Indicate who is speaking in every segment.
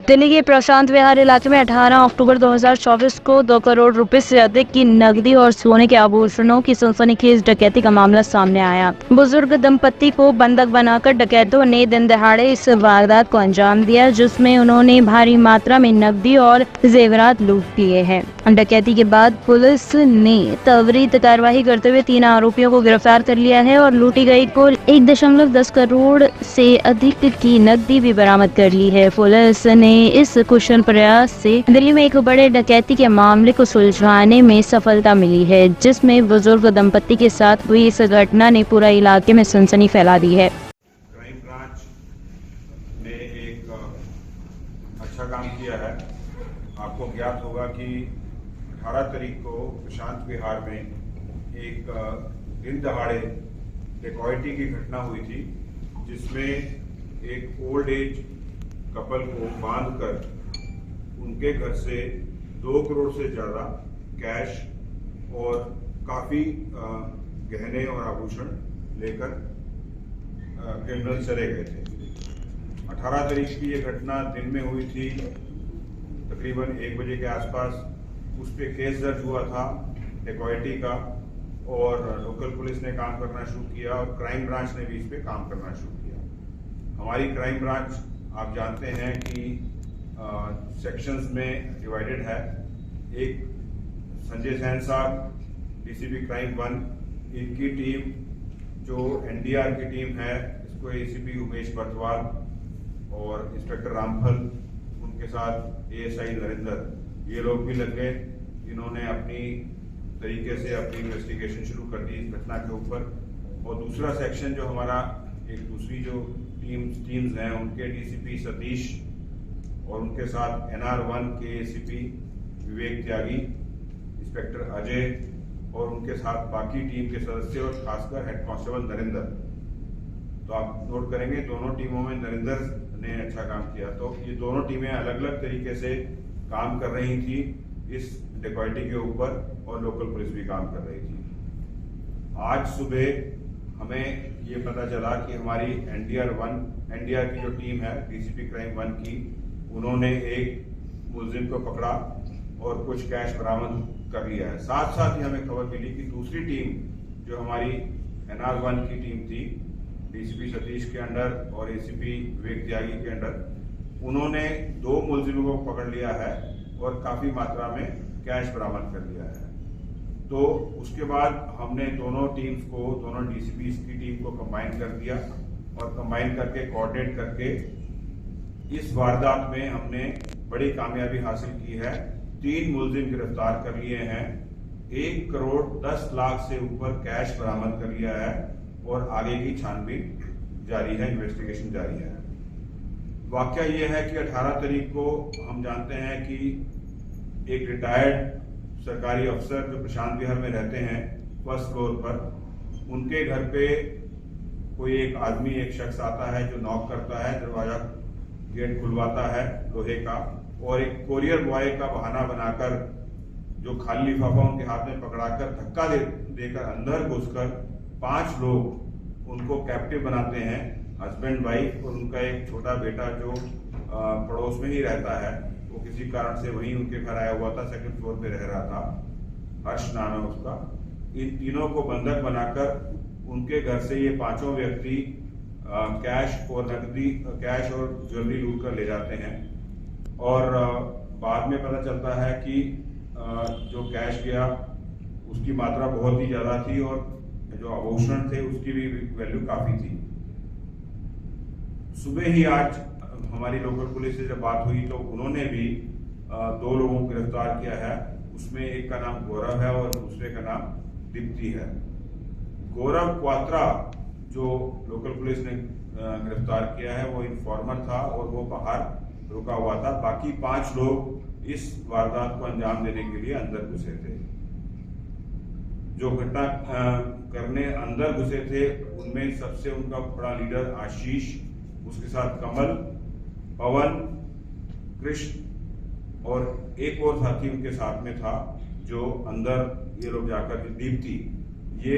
Speaker 1: दिल्ली के प्रशांत विहार इलाके में 18 अक्टूबर 2024 को 2 करोड़ रुपए से अधिक की नकदी और सोने के आभूषणों की सनसनीखेज डकैती का मामला सामने आया। बुजुर्ग दंपत्ति को बंधक बनाकर डकैतों ने दिन दहाड़े इस वारदात को अंजाम दिया, जिसमें उन्होंने भारी मात्रा में नकदी और जेवरात लूट लिए हैं। डकैती के बाद पुलिस ने त्वरित कार्रवाई करते हुए 3 आरोपियों को गिरफ्तार कर लिया है और लूटी गई कुल 1.10 करोड़ से अधिक की नकदी भी बरामद कर ली है। पुलिस ने इस कुशल प्रयास से दिल्ली में एक बड़े डकैती के मामले को सुलझाने में सफलता मिली है, जिसमें बुजुर्ग दंपत्ति के साथ हुई इस घटना ने पूरा इलाके में सनसनी फैला दी है।
Speaker 2: क्राइम ब्रांच ने एक अच्छा काम किया है। आपको ज्ञात होगा कि 18 तारीख को प्रशांत विहार में एक दिन दहाड़े डेकॉइटी की घटना हुई थी, जिसमें एक ओल्ड एज कपल को बांधकर उनके घर से 2 करोड़ से ज़्यादा कैश और काफ़ी गहने और आभूषण लेकर क्रिमिनल चले गए थे। 18 तारीख की ये घटना दिन में हुई थी, तकरीबन 1 बजे के आसपास। उस पर केस दर्ज हुआ था डेकॉइटी का और लोकल पुलिस ने काम करना शुरू किया और क्राइम ब्रांच ने भी इस पर काम करना शुरू किया। हमारी क्राइम ब्रांच आप जानते हैं कि सेक्शंस में डिवाइडेड है। एक संजय सैन साहब डीसीपी क्राइम 1, इनकी टीम जो एनडीआर की टीम है, इसको एसीपी उमेश बर्थवाल और इंस्पेक्टर रामफल, उनके साथ एएसआई नरेंद्र, ये लोग भी लग गए। इन्होंने अपनी तरीके से अपनी इन्वेस्टिगेशन शुरू कर दी इस घटना के ऊपर। और दूसरा सेक्शन जो हमारा एक दूसरी जो टीम्स हैं, उनके डीसीपी सतीश और उनके साथ NR1 के एसीपी विवेक त्यागी, इंस्पेक्टर अजय और उनके साथ बाकी टीम के सदस्य और खासकर हेड कांस्टेबल नरेंद्र। तो आप नोट करेंगे दोनों टीमों में नरेंद्र ने अच्छा काम किया। तो ये दोनों टीमें अलग अलग तरीके से काम कर रही थी इस डेकॉइटी के ऊपर और लोकल पुलिस भी काम कर रही थी। आज सुबह हमें ये पता चला कि हमारी एनडीआर की जो टीम है डीसीपी क्राइम 1 की, उन्होंने एक मुलजिम को पकड़ा और कुछ कैश बरामद कर लिया है। साथ साथ ही हमें खबर मिली कि दूसरी टीम जो हमारी NR1 की टीम थी, डीसीपी सतीश के अंडर और एसीपी विवेक त्यागी के अंडर, उन्होंने 2 मुलजिमों को पकड़ लिया है और काफी मात्रा में कैश बरामद कर लिया है। तो उसके बाद हमने दोनों टीम्स को, दोनों डीसीपी की टीम को कंबाइन कर दिया और कंबाइन करके कोऑर्डिनेट करके इस वारदात में हमने बड़ी कामयाबी हासिल की है। 3 मुलजिम गिरफ्तार कर लिए हैं, 1 करोड़ 10 लाख से ऊपर कैश बरामद कर लिया है और आगे की छानबीन जारी है, इन्वेस्टिगेशन जारी है। वाकया ये है कि 18 तारीख को हम जानते हैं कि एक रिटायर्ड सरकारी अफसर जो प्रशांत विहार में रहते हैं फर्स्ट फ्लोर पर, उनके घर पे कोई एक आदमी, एक शख्स आता है जो नॉक करता है, दरवाजा गेट खुलवाता है लोहे का, और एक कोरियर बॉय का बहाना बनाकर जो खाली लिफाफा उनके हाथ में पकड़ाकर धक्का देकर अंदर घुसकर 5 लोग उनको कैप्टिव बनाते हैं, हस्बैंड वाइफ और उनका एक छोटा बेटा जो पड़ोस में ही रहता है। वो किसी कारण से वहीं उनके घर आया हुआ था, 2nd फ्लोर पे रह रहा था, हर्ष नाम है उसका। इन तीनों को बंधक बनाकर उनके घर से ये 5 व्यक्ति कैश और ज्वेलरी लूट कर ले जाते हैं। और बाद में पता चलता है कि जो कैश गया उसकी मात्रा बहुत ही ज्यादा थी और जो आभूषण थे उसकी भी वैल्यू काफी थी। सुबह ही आज हमारी लोकल पुलिस से जब बात हुई तो उन्होंने भी 2 लोगों को गिरफ्तार किया है। उसमें एक का नाम गौरव है और दूसरे का नाम दीप्ति है। गौरव क्वात्रा जो लोकल पुलिस ने गिरफ्तार किया है वो इन्फॉर्मर था और वो बाहर रुका हुआ था। बाकी 5 लोग इस वारदात को अंजाम देने के लिए अंदर घुसे थे। जो घटना करने अंदर घुसे थे उनमें सबसे उनका बड़ा लीडर आशीष, उसके साथ कमल, पवन, कृष्ण और एक और साथी उनके साथ में था जो अंदर ये लोग जाकर, दीप्ति, ये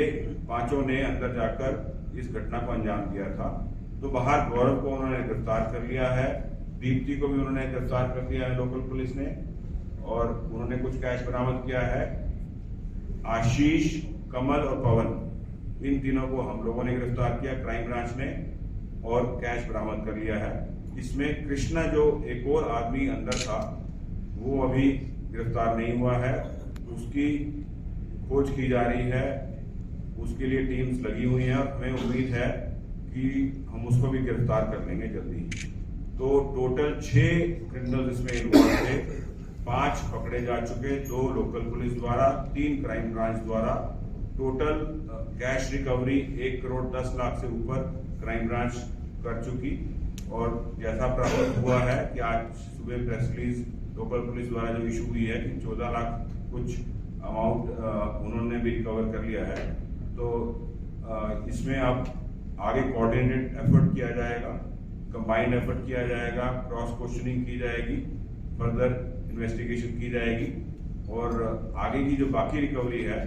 Speaker 2: 5 ने अंदर जाकर इस घटना को अंजाम दिया था। तो बाहर गौरव को उन्होंने गिरफ्तार कर लिया है दीप्ति को भी उन्होंने गिरफ्तार कर दिया है लोकल पुलिस ने, और उन्होंने कुछ कैश बरामद किया है। आशीष, कमल और पवन, इन तीनों को हम लोगों ने गिरफ्तार किया क्राइम ब्रांच ने, और कैश बरामद कर लिया है। इसमें कृष्णा जो एक और आदमी अंदर था वो अभी गिरफ्तार नहीं हुआ है, उसकी खोज की जा रही है, उसके लिए टीम्स लगी हुई हैं और हमें उम्मीद है कि हम उसको भी गिरफ्तार कर लेंगे जल्दी। तो टोटल 6 क्रिमिनल्स इसमें इन्वॉल्व थे, 5 पकड़े जा चुके, 2 लोकल पुलिस द्वारा, 3 क्राइम ब्रांच द्वारा। Total cash recovery 1 crore 10 lakh से ऊपर क्राइम ब्रांच कर चुकी, और जैसा प्राप्त हुआ है कि आज सुबह प्रेस रिलीज लोकल पुलिस द्वारा जो इशू हुई है कि 14 लाख कुछ अमाउंट उन्होंने भी रिकवर कर लिया है। तो इसमें अब आगे कोऑर्डिनेटेड एफर्ट किया जाएगा, कंबाइंड एफर्ट किया जाएगा, क्रॉस क्वेश्चनिंग की जाएगी, फर्दर इन्वेस्टिगेशन की जाएगी, और आगे की जो बाकी रिकवरी है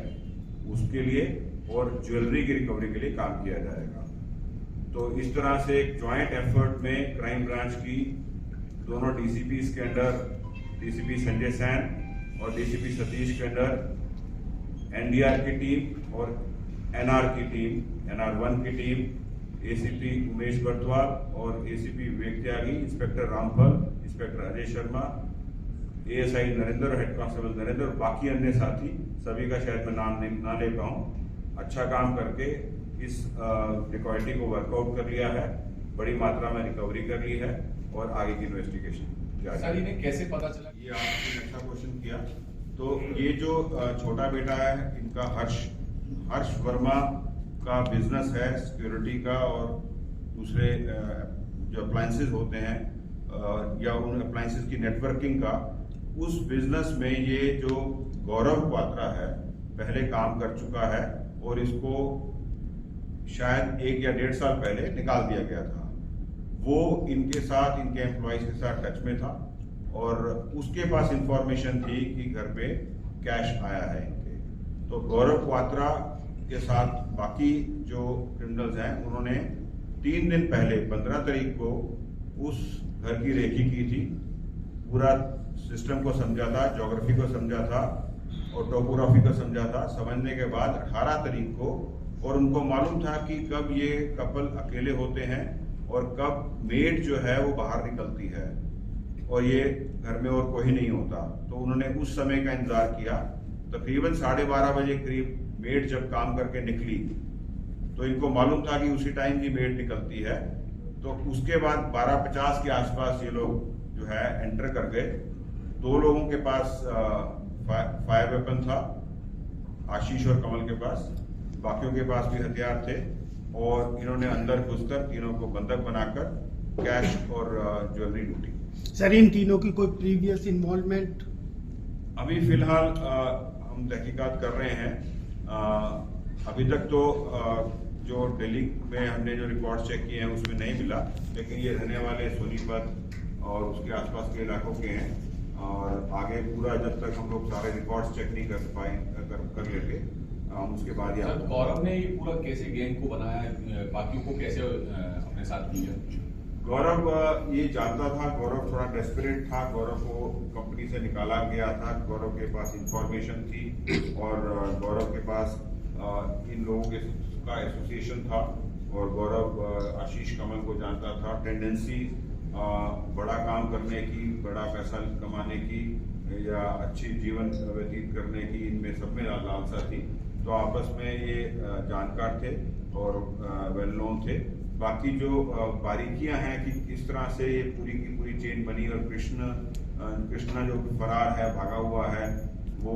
Speaker 2: उसके लिए और ज्वेलरी की रिकवरी के लिए काम किया जाएगा। तो इस तरह से एक जॉइंट एफर्ट में क्राइम ब्रांच की दोनों डीसीपीज के अंडर, डीसीपी संजय सैन और डीसीपी सतीश के अंडर एनडीआर की टीम और एनआर की टीम, एनआर1 की टीम, एसीपी उमेश बर्तवाल और ACP Vivek Tyagi, inspector Ramphal, inspector Ajay Sharma, ASI Narendra, head constable Narendra और बाकी अन्य साथी, सभी का शायद मैं नाम ना ले पाऊं, अच्छा काम करके इस डिकॉइटी को वर्कआउट कर लिया है, बड़ी मात्रा में रिकवरी कर ली है, और आगे की इन्वेस्टिगेशन जारी है।
Speaker 3: सर इन्हें कैसे पता चला?
Speaker 2: ये आपने अच्छा क्वेश्चन किया। तो ये जो छोटा बेटा है इनका हर्ष वर्मा का बिजनेस है सिक्योरिटी का, और दूसरे जो अप्लायंसेस होते हैं या उन अप्लायंसेस की नेटवर्किंग का, उस बिजनेस में ये जो गौरव क्वात्रा है पहले काम कर चुका है, और इसको शायद 1 या 1.5 साल पहले निकाल दिया गया था। वो इनके साथ, इनके एम्प्लॉयज के साथ टच में था, और उसके पास इंफॉर्मेशन थी कि घर पे कैश आया है इनके। तो गौरव क्वात्रा के साथ बाकी जो क्रिमिनल्स हैं उन्होंने 3 दिन पहले 15 तारीख को उस घर की रेकी की थी, पूरा सिस्टम को समझा था, ज्योग्राफी को समझा था और टोपोग्राफी को समझा था। समझने के बाद 18 तारीख को, और उनको मालूम था कि कब ये कपल अकेले होते हैं और कब मेड जो है वो बाहर निकलती है और ये घर में और कोई नहीं होता। तो उन्होंने उस समय का इंतजार किया। तकरीबन 12:30 बजे करीब मेड जब काम करके निकली तो इनको मालूम था कि उसी टाइम की मेड निकलती है। तो उसके बाद 12:50 के आसपास ये लोग जो है एंटर कर गए। 2 लोगों के पास फायर वेपन था, आशीष और कमल के पास, बाकियों के पास भी हथियार थे, और इन्होंने अंदर घुसकर तीनों को बंधक बनाकर कैश और ज्वेलरी लूटी।
Speaker 4: सर इन तीनों की कोई प्रीवियस इन्वॉल्वमेंट?
Speaker 2: अभी फिलहाल हम तहकीकात कर रहे हैं। अभी तक तो जो दिल्ली में हमने जो रिकॉर्ड चेक किए हैं उसमें नहीं मिला, लेकिन ये रहने वाले सोनीपत और उसके आसपास के इलाकों के हैं, और आगे पूरा जब तक हम लोग सारे रिकॉर्ड्स चेक नहीं कर लेते हम उसके बाद ही।
Speaker 3: गौरव ने ये पूरा कैसे गैंग को बनाया, बाकियों को कैसे अपने साथ लिया?
Speaker 2: गौरव ये जानता था, गौरव थोड़ा डेस्परेट था, गौरव को कंपनी से निकाला गया था, गौरव के पास इंफॉर्मेशन थी, और गौरव के पास इन लोगों के का एसोसिएशन था, और गौरव आशीष कमल को जानता था। टेंडेंसी बड़ा काम करने की, बड़ा पैसा कमाने की या अच्छी जीवन व्यतीत करने की इनमें सब में लालसा थी। तो आपस में ये जानकार थे और वेल नोन थे। बाकी जो बारीकियां हैं कि किस तरह से ये पूरी की पूरी चेन बनी, और कृष्णा जो फरार है, भागा हुआ है, वो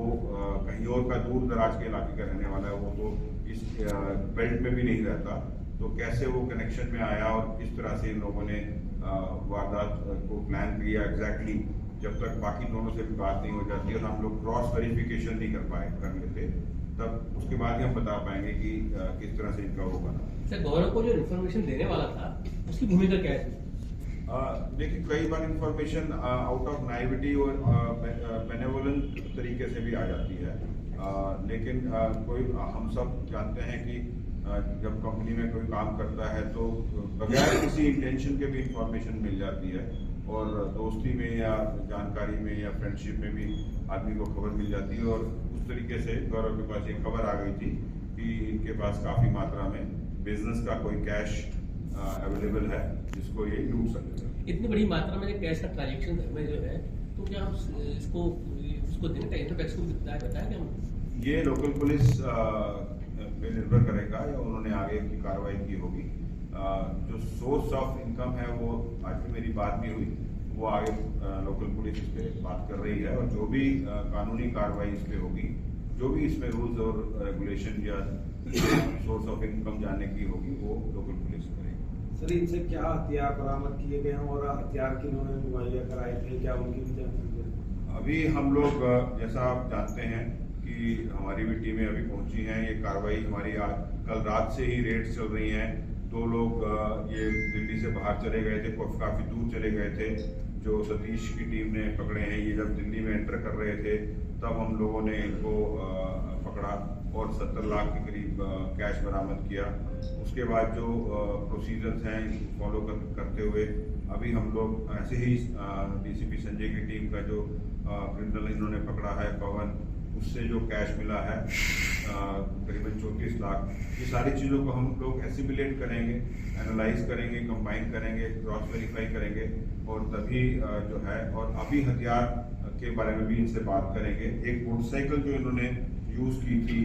Speaker 2: कहीं और का दूर दराज के इलाके का रहने वाला है, वो तो इस बेल्ट में भी नहीं रहता। तो कैसे वो कनेक्शन में आया और किस तरह से इन लोगों ने वारदात को प्लान किया एग्जैक्टली, जब तक बाकी दोनों से भी बात नहीं हो जाती और हम लोग क्रॉस वेरिफिकेशन नहीं कर लेते, तब उसके बाद ही हम बता पाएंगे कि किस तरह से इनका वो बना।
Speaker 5: सर गौरव को जो इन्फॉर्मेशन देने वाला था उसकी भूमिका क्या है?
Speaker 2: देखिए, कई बार इंफॉर्मेशन आउट ऑफ नाइविटी और बेनेवोलेंट तरीके से भी आ जाती है, लेकिन कोई हम सब जानते हैं कि जब कंपनी में कोई काम करता है तो बगैर किसी इंटेंशन के भी इंफॉर्मेशन मिल जाती है। और दोस्ती में या जानकारी में या फ्रेंडशिप में भी आदमी को खबर मिल जाती है। और उस तरीके से गौरव के पास एक खबर आ गई थी कि इनके पास काफ़ी मात्रा में बिजनेस का कोई कैश अवेलेबल है जिसको ये लूट सकते हैं।
Speaker 5: इतनी बड़ी मात्रा में कैश का ट्रांजेक्शन में जो है, तो क्या हम इसको देने का इनकम टैक्स को बताया क्या हम?
Speaker 2: ये लोकल पुलिस पे निर्भर करेगा या उन्होंने आगे की कार्रवाई की होगी। जो सोर्स ऑफ इनकम है वो आज भी मेरी बात भी हुई, वो आगे लोकल पुलिस इस पे बात कर रही है और जो भी कानूनी कार्रवाई इस पे होगी, जो भी इसमें रूल्स और रेगुलेशन या सोर्स ऑफ इनकम जानने की होगी वो लोकल पुलिस करेगी।
Speaker 6: सर, इनसे क्या हथियार बरामद किए गए हैं और हथियार किन्होंने मुहैया कराए थे, क्या उनकी भी जानकारी है?
Speaker 2: अभी हम लोग जैसा आप जानते हैं कि हमारी भी टीमें अभी पहुंची हैं। ये कार्रवाई हमारी कल रात से ही रेड्स चल रही हैं। 2 लोग ये दिल्ली से बाहर चले गए थे, काफ़ी दूर चले गए थे, जो सतीश की टीम ने पकड़े हैं। ये जब दिल्ली में एंटर कर रहे थे तब हम लोगों ने इनको पकड़ा और 70 लाख के करीब कैश बरामद किया। उसके बाद जो प्रोसीजर्स हैं फॉलो करते हुए अभी हम लोग ऐसे ही डीसीपी संजय की टीम का जो क्रिमिनल इन्होंने पकड़ा है पवन, उससे जो कैश मिला है करीबन 34 लाख, ये सारी चीज़ों को हम लोग एसिमिलेट करेंगे, एनालाइज करेंगे, कंबाइन करेंगे, क्रॉस वेरीफाई करेंगे और तभी जो है, और अभी हथियार के बारे में भी इनसे बात करेंगे। एक मोटरसाइकिल जो इन्होंने यूज़ की थी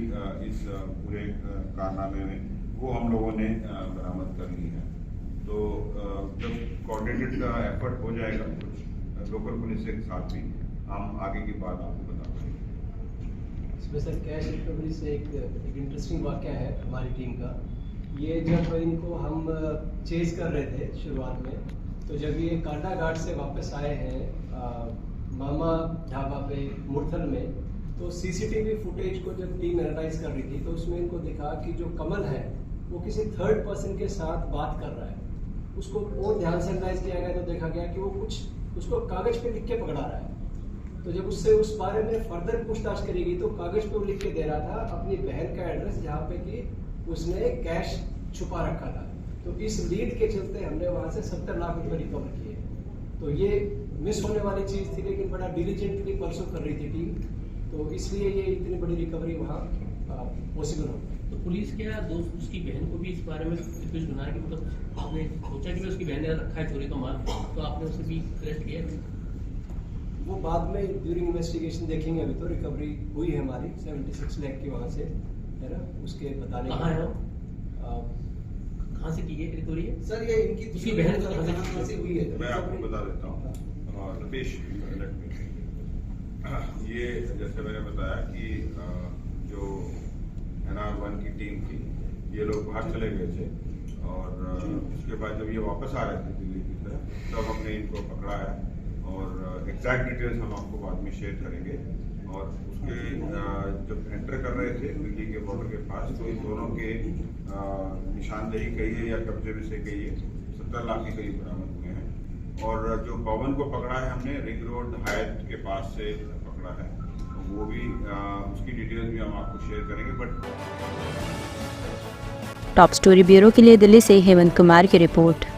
Speaker 2: इस पूरे कारनामे में, वो हम लोगों ने बरामद कर ली है। तो जब कोऑर्डिनेटेड एफर्ट हो जाएगा कुछ लोकल पुलिस के साथ भी, हम आगे की बात आपको बता पाएंगे।
Speaker 7: इसमें सर कैश रिकवरी से एक इंटरेस्टिंग वाक़या है हमारी टीम का। ये जब इनको हम चेज कर रहे थे शुरुआत में, तो जब ये कांडा घाट से वापस आए हैं मामा ढाबा पे मुरथल में, तो सीसीटीवी फुटेज को जब टीम एनालाइज कर रही थी तो उसमें इनको दिखा कि जो कमल है वो किसी थर्ड पर्सन के साथ बात कर रहा है। उसको और ध्यान से एनालाइज किया गया तो देखा गया कि वो कुछ उसको कागज पे लिख के पकड़ा रहा है। तो जब उससे उस बारे में फर्दर पूछताछ करेगी तो कागज पे वो लिख के दे रहा था अपनी बहन का एड्रेस, जहाँ पे कि उसने कैश छुपा रखा था। तो इस लीड के चलते हमने वहाँ से 70 लाख रुपए रिकवर किए। तो ये मिस होने वाली चीज़ थी, लेकिन बड़ा डिलीजेंटली परसों कर रही थी टीम, तो इसलिए ये इतनी बड़ी रिकवरी वहाँ पॉसिबल हो।
Speaker 5: तो पुलिस क्या दोस्त उसकी बहन को भी इस बारे में कुछ सुना है कि मतलब आपने सोचा कि उसकी बहन ने रखा है चोरी का माल, तो आपने उसे भी अरेस्ट किया?
Speaker 7: वो बाद में ड्यूरिंग इन्वेस्टिगेशन देखेंगे। अभी तो रिकवरी हुई है हमारी 76 लाख की वहाँ से, है ना, उसके बताने।
Speaker 5: कहाँ है वो? कहाँ से की है रिकवरी?
Speaker 7: सर ये इनकी
Speaker 5: उसकी बहन को कहाँ से
Speaker 7: हुई है?
Speaker 2: मैं आपको बता देता हूँ रमेश, ये जैसे मैंने बताया कि जो NR1 की टीम थी, ये लोग बाहर चले गए थे और उसके बाद जब ये वापस आ रहे थे दिल्ली की तरफ, तब हमने इनको पकड़ा है और एग्जैक्ट डिटेल्स हम आपको बाद में शेयर करेंगे। और उसके जब एंटर कर रहे थे दिल्ली के बॉर्डर के पास, तो इन दोनों के निशानदेही कहिए या कब्जे में से कहिए 70 लाख के करीब बरामद हुए हैं। और जो पवन को पकड़ा है हमने रिंग रोड हायत के पास से पकड़ा है, तो वो भी उसकी डिटेल्स भी हम आपको शेयर करेंगे। बट
Speaker 1: टॉप स्टोरी ब्यूरो के लिए दिल्ली से हेमंत कुमार की रिपोर्ट।